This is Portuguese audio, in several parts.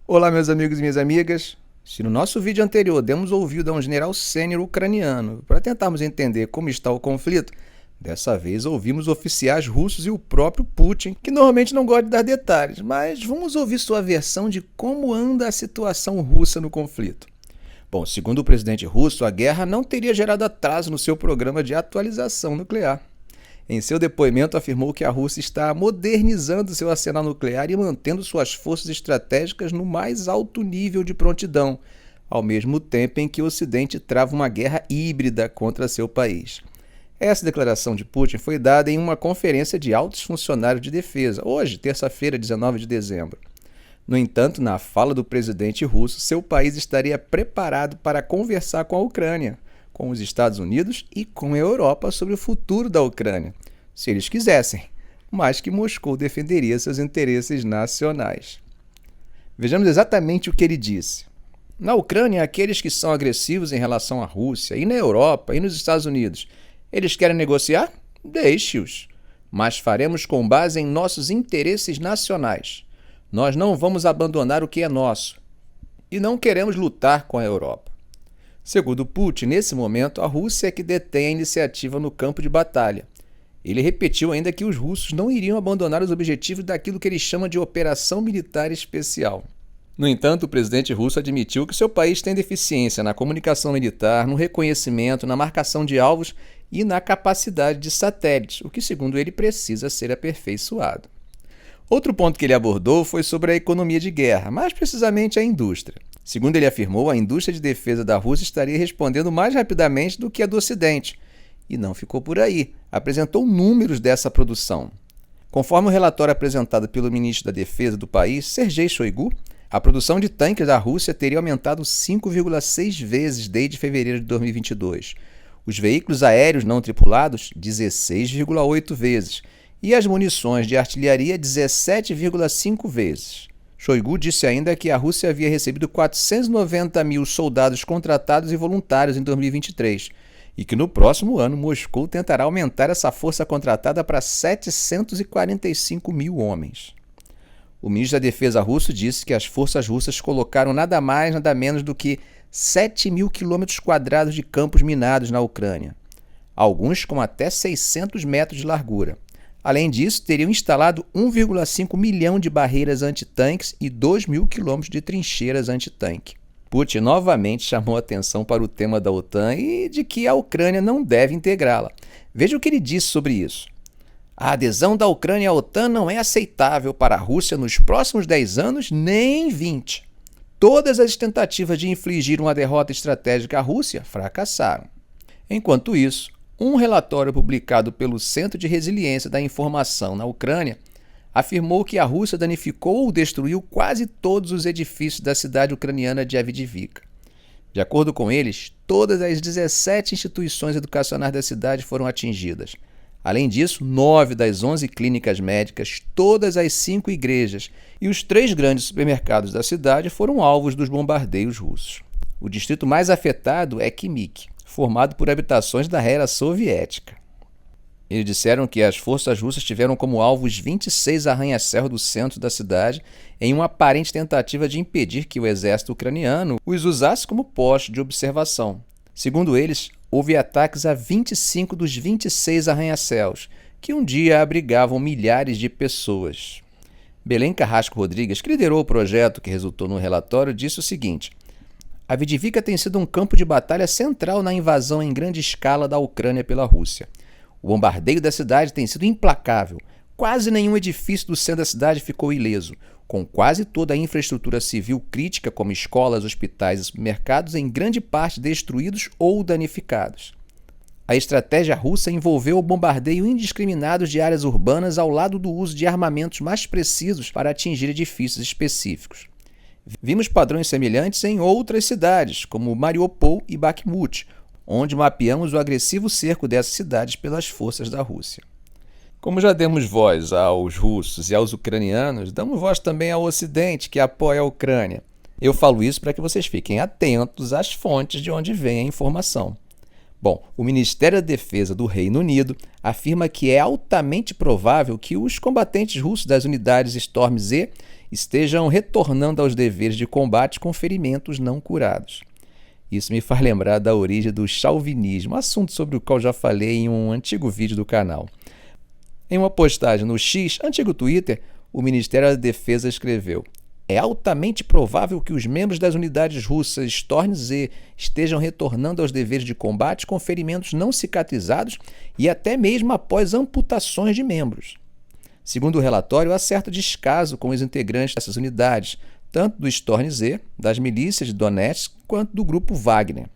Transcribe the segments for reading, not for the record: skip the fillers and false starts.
Olá, meus amigos e minhas amigas. Se no nosso vídeo anterior demos ouvido a um general sênior ucraniano para tentarmos entender como está o conflito, dessa vez ouvimos oficiais russos e o próprio Putin, que normalmente não gosta de dar detalhes, mas vamos ouvir sua versão de como anda a situação russa no conflito. Bom, segundo o presidente russo, a guerra não teria gerado atraso no seu programa de atualização nuclear. Em seu depoimento, afirmou que a Rússia está modernizando seu arsenal nuclear e mantendo suas forças estratégicas no mais alto nível de prontidão, ao mesmo tempo em que o Ocidente trava uma guerra híbrida contra seu país. Essa declaração de Putin foi dada em uma conferência de altos funcionários de defesa, hoje, terça-feira, 19 de dezembro. No entanto, na fala do presidente russo, seu país estaria preparado para conversar com a Ucrânia, com os Estados Unidos e com a Europa sobre o futuro da Ucrânia, se eles quisessem, mas que Moscou defenderia seus interesses nacionais. Vejamos exatamente o que ele disse. Na Ucrânia, aqueles que são agressivos em relação à Rússia, e na Europa e nos Estados Unidos, eles querem negociar? Deixe-os. Mas faremos com base em nossos interesses nacionais. Nós não vamos abandonar o que é nosso. E não queremos lutar com a Europa. Segundo Putin, nesse momento, a Rússia é que detém a iniciativa no campo de batalha. Ele repetiu ainda que os russos não iriam abandonar os objetivos daquilo que ele chama de operação militar especial. No entanto, o presidente russo admitiu que seu país tem deficiência na comunicação militar, no reconhecimento, na marcação de alvos e na capacidade de satélites, o que, segundo ele, precisa ser aperfeiçoado. Outro ponto que ele abordou foi sobre a economia de guerra, mais precisamente a indústria. Segundo ele afirmou, a indústria de defesa da Rússia estaria respondendo mais rapidamente do que a do Ocidente. E não ficou por aí, apresentou números dessa produção. Conforme o relatório apresentado pelo ministro da Defesa do país, Sergei Shoigu, a produção de tanques da Rússia teria aumentado 5,6 vezes desde fevereiro de 2022. Os veículos aéreos não tripulados, 16,8 vezes. E as munições de artilharia, 17,5 vezes. Shoigu disse ainda que a Rússia havia recebido 490 mil soldados contratados e voluntários em 2023 e que no próximo ano Moscou tentará aumentar essa força contratada para 745 mil homens. O ministro da Defesa russo disse que as forças russas colocaram nada mais, nada menos do que 7 mil quilômetros quadrados de campos minados na Ucrânia, alguns com até 600 metros de largura. Além disso, teriam instalado 1,5 milhão de barreiras antitanques e 2 mil quilômetros de trincheiras antitanque. Putin novamente chamou atenção para o tema da OTAN e de que a Ucrânia não deve integrá-la. Veja o que ele disse sobre isso. A adesão da Ucrânia à OTAN não é aceitável para a Rússia nos próximos 10 anos, nem 20. Todas as tentativas de infligir uma derrota estratégica à Rússia fracassaram. Enquanto isso, um relatório publicado pelo Centro de Resiliência da Informação na Ucrânia afirmou que a Rússia danificou ou destruiu quase todos os edifícios da cidade ucraniana de Avdiivka. De acordo com eles, todas as 17 instituições educacionais da cidade foram atingidas. Além disso, 9 das 11 clínicas médicas, todas as 5 igrejas e os 3 grandes supermercados da cidade foram alvos dos bombardeios russos. O distrito mais afetado é Khimik, formado por habitações da era soviética. Eles disseram que as forças russas tiveram como alvos 26 arranha-céus do centro da cidade em uma aparente tentativa de impedir que o exército ucraniano os usasse como poste de observação. Segundo eles, houve ataques a 25 dos 26 arranha-céus, que um dia abrigavam milhares de pessoas. Belém Carrasco Rodrigues, que liderou o projeto que resultou no relatório, disse o seguinte: Avdiivka tem sido um campo de batalha central na invasão em grande escala da Ucrânia pela Rússia. O bombardeio da cidade tem sido implacável. Quase nenhum edifício do centro da cidade ficou ileso, com quase toda a infraestrutura civil crítica, como escolas, hospitais e supermercados, em grande parte destruídos ou danificados. A estratégia russa envolveu o bombardeio indiscriminado de áreas urbanas ao lado do uso de armamentos mais precisos para atingir edifícios específicos. Vimos padrões semelhantes em outras cidades, como Mariupol e Bakhmut, onde mapeamos o agressivo cerco dessas cidades pelas forças da Rússia. Como já demos voz aos russos e aos ucranianos, damos voz também ao Ocidente, que apoia a Ucrânia. Eu falo isso para que vocês fiquem atentos às fontes de onde vem a informação. Bom, o Ministério da Defesa do Reino Unido afirma que é altamente provável que os combatentes russos das unidades Storm Z estejam retornando aos deveres de combate com ferimentos não curados. Isso me faz lembrar da origem do chauvinismo, assunto sobre o qual já falei em um antigo vídeo do canal. Em uma postagem no X, antigo Twitter, o Ministério da Defesa escreveu: "É altamente provável que os membros das unidades russas Storm Z estejam retornando aos deveres de combate com ferimentos não cicatrizados e até mesmo após amputações de membros." Segundo o relatório, há certo descaso com os integrantes dessas unidades, tanto do Storm Z, das milícias de Donetsk, quanto do grupo Wagner.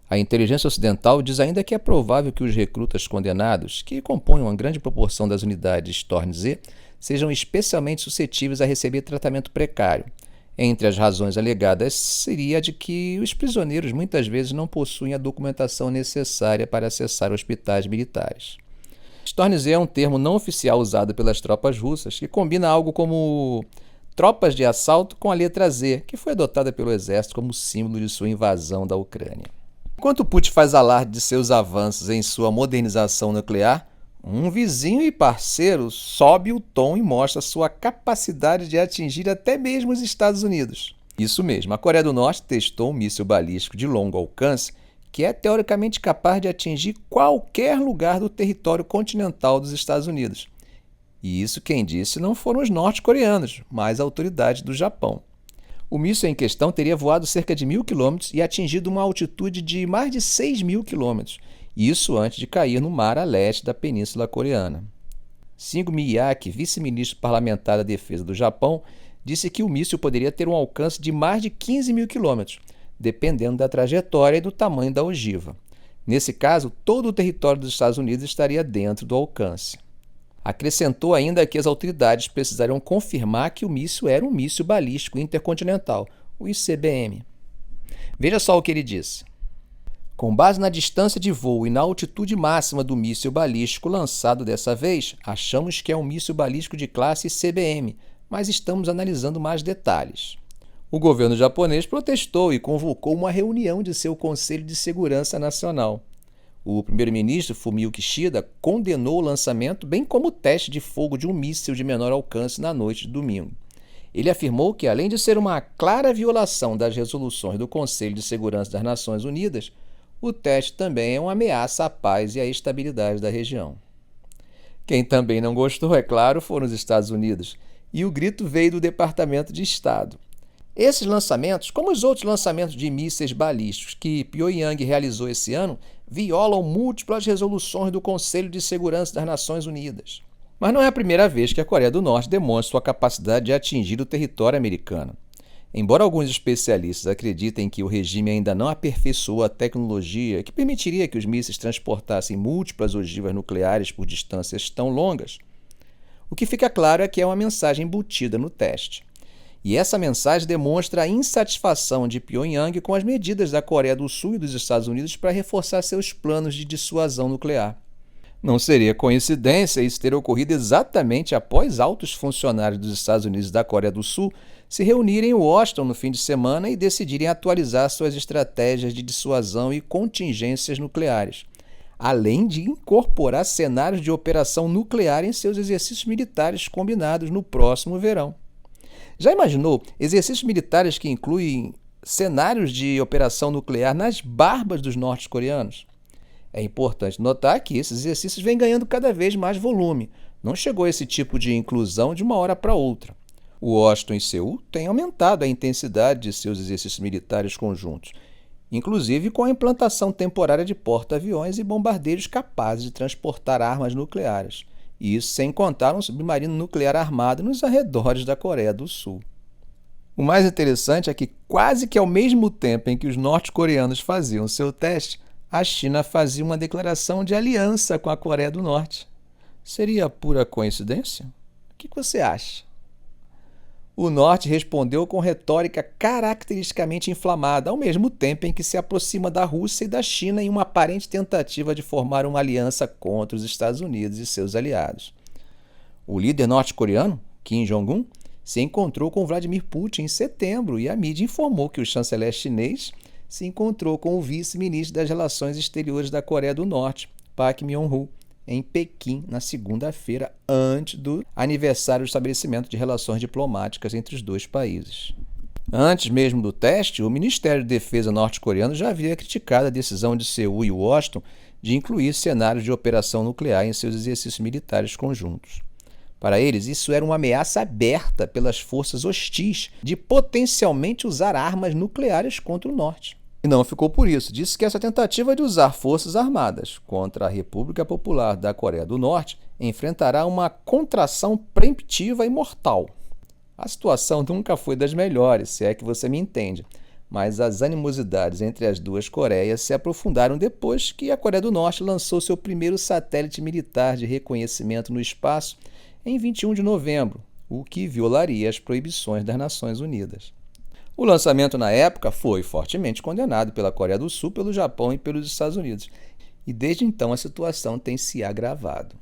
A inteligência ocidental diz ainda que é provável que os recrutas condenados, que compõem uma grande proporção das unidades Storm Z, sejam especialmente suscetíveis a receber tratamento precário. Entre as razões alegadas seria a de que os prisioneiros muitas vezes não possuem a documentação necessária para acessar hospitais militares. Storm Z é um termo não oficial usado pelas tropas russas, que combina algo como tropas de assalto com a letra Z, que foi adotada pelo exército como símbolo de sua invasão da Ucrânia. Enquanto Putin faz alarde de seus avanços em sua modernização nuclear, um vizinho e parceiro sobe o tom e mostra sua capacidade de atingir até mesmo os Estados Unidos. Isso mesmo, a Coreia do Norte testou um míssil balístico de longo alcance que é teoricamente capaz de atingir qualquer lugar do território continental dos Estados Unidos. E isso quem disse não foram os norte-coreanos, mas a autoridade do Japão. O míssil em questão teria voado cerca de 1.000 quilômetros e atingido uma altitude de mais de 6.000 quilômetros, isso antes de cair no mar a leste da Península Coreana. Shingo Miyake, vice-ministro parlamentar da Defesa do Japão, disse que o míssil poderia ter um alcance de mais de 15.000 quilômetros, dependendo da trajetória e do tamanho da ogiva. Nesse caso, todo o território dos Estados Unidos estaria dentro do alcance. Acrescentou ainda que as autoridades precisariam confirmar que o míssil era um míssil balístico intercontinental, o ICBM. Veja só o que ele disse. Com base na distância de voo e na altitude máxima do míssil balístico lançado dessa vez, achamos que é um míssil balístico de classe ICBM, mas estamos analisando mais detalhes. O governo japonês protestou e convocou uma reunião de seu Conselho de Segurança Nacional. O primeiro-ministro Fumio Kishida condenou o lançamento, bem como o teste de fogo de um míssil de menor alcance na noite de domingo. Ele afirmou que, além de ser uma clara violação das resoluções do Conselho de Segurança das Nações Unidas, o teste também é uma ameaça à paz e à estabilidade da região. Quem também não gostou, é claro, foram os Estados Unidos, e o grito veio do Departamento de Estado. Esses lançamentos, como os outros lançamentos de mísseis balísticos que Pyongyang realizou esse ano, violam múltiplas resoluções do Conselho de Segurança das Nações Unidas. Mas não é a primeira vez que a Coreia do Norte demonstra sua capacidade de atingir o território americano. Embora alguns especialistas acreditem que o regime ainda não aperfeiçoou a tecnologia que permitiria que os mísseis transportassem múltiplas ogivas nucleares por distâncias tão longas, o que fica claro é que é uma mensagem embutida no teste. E essa mensagem demonstra a insatisfação de Pyongyang com as medidas da Coreia do Sul e dos Estados Unidos para reforçar seus planos de dissuasão nuclear. Não seria coincidência isso ter ocorrido exatamente após altos funcionários dos Estados Unidos e da Coreia do Sul se reunirem em Washington no fim de semana e decidirem atualizar suas estratégias de dissuasão e contingências nucleares, além de incorporar cenários de operação nuclear em seus exercícios militares combinados no próximo verão. Já imaginou exercícios militares que incluem cenários de operação nuclear nas barbas dos norte-coreanos? É importante notar que esses exercícios vêm ganhando cada vez mais volume. Não chegou esse tipo de inclusão de uma hora para outra. Washington e Seul têm aumentado a intensidade de seus exercícios militares conjuntos, inclusive com a implantação temporária de porta-aviões e bombardeiros capazes de transportar armas nucleares. E isso sem contar um submarino nuclear armado nos arredores da Coreia do Sul. O mais interessante é que, quase que ao mesmo tempo em que os norte-coreanos faziam seu teste, a China fazia uma declaração de aliança com a Coreia do Norte. Seria pura coincidência? O que você acha? O Norte respondeu com retórica caracteristicamente inflamada, ao mesmo tempo em que se aproxima da Rússia e da China em uma aparente tentativa de formar uma aliança contra os Estados Unidos e seus aliados. O líder norte-coreano, Kim Jong-un, se encontrou com Vladimir Putin em setembro e a mídia informou que o chanceler chinês se encontrou com o vice-ministro das Relações Exteriores da Coreia do Norte, Park Myung-woo, em Pequim na segunda-feira, antes do aniversário do estabelecimento de relações diplomáticas entre os dois países. Antes mesmo do teste, o Ministério de Defesa norte-coreano já havia criticado a decisão de Seul e Washington de incluir cenários de operação nuclear em seus exercícios militares conjuntos. Para eles, isso era uma ameaça aberta pelas forças hostis de potencialmente usar armas nucleares contra o Norte. E não ficou por isso. Disse que essa tentativa de usar forças armadas contra a República Popular da Coreia do Norte enfrentará uma contração preemptiva e mortal. A situação nunca foi das melhores, se é que você me entende, mas as animosidades entre as duas Coreias se aprofundaram depois que a Coreia do Norte lançou seu primeiro satélite militar de reconhecimento no espaço em 21 de novembro, o que violaria as proibições das Nações Unidas. O lançamento na época foi fortemente condenado pela Coreia do Sul, pelo Japão e pelos Estados Unidos, e desde então a situação tem se agravado.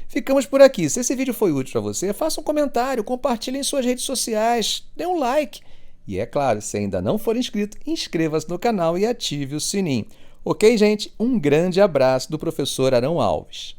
Ficamos por aqui. Se esse vídeo foi útil para você, faça um comentário, compartilhe em suas redes sociais, dê um like. E é claro, se ainda não for inscrito, inscreva-se no canal e ative o sininho. Ok, gente? Um grande abraço do professor Arão Alves.